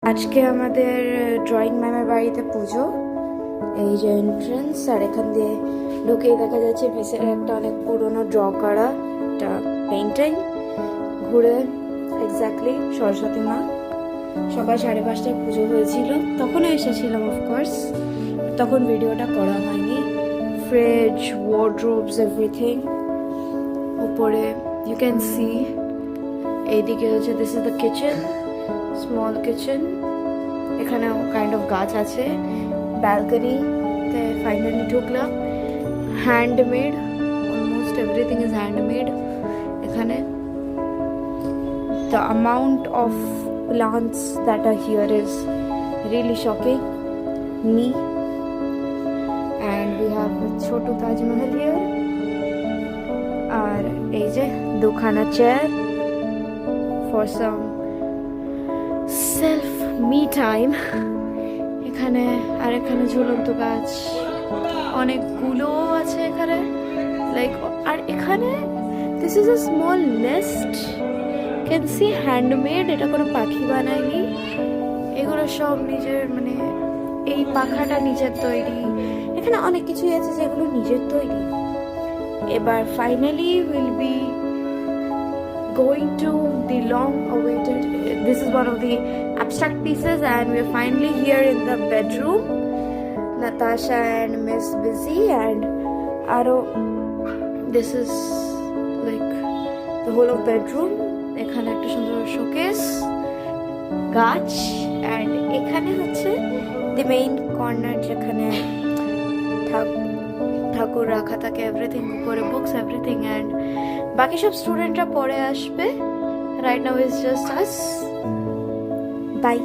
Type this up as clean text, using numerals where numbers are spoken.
আজকে আমাদের ড্রয়িং ম্যামের বাড়িতে পুজো। এই যে এন্ট্রান্স, আর এখান দিয়ে ঢুকেই দেখা যাচ্ছে পিসের একটা অনেক পুরনো ড্র করা একটা পেইন্টিং। ঘুরে এক্স্যাক্টলি সরস্বতী মা। সকাল 5:30টায় পুজো হয়েছিল, তখনও এসেছিলাম অফকোর্স, তখন ভিডিওটা করা হয়নি। ফ্রিজ, ওয়ার্ড্রোবস, এভরিথিং উপরে ইউ ক্যান সি। এইদিকে হচ্ছে this is the kitchen, small kitchen. এখানেও কাইন্ড অফ গাছ আছে। ব্যালকনিতে ফাইনালি ঢুকলাম। Handmade, almost everything is handmade এখানে। The amount of plants that are here is really shocking me. And we have a Chotu Taj Mahal here. আর এই যে দুখানা chair for some self me time. এখানে আর এখানে ঝুলন্ত গাছ অনেকগুলো আছে এখানে, লাইক। আর এখানে this is a small nest, can see, handmade. এটা কোনো পাখি বানায়নি, এগুলো সব নিজের, মানে এই পাখাটা নিজের তৈরি। এখানে অনেক কিছুই আছে যেগুলো নিজের তৈরি। এবার finally will be going to the long awaited, this is one of the abstract pieces, and we're finally here in the bedroom. Natasha and Miss Busy and Aro, this is like the whole of bedroom. এখানে একটা সুন্দর showcase, গাছ, and এখানে হচ্ছে the main corner যেখানে ঠাকুর রাখা থাকে, everything, উপরে বুকস, এভরিথিং। অ্যান্ড বাকি সব স্টুডেন্টরা পরে আসবে। Right now is just us. By.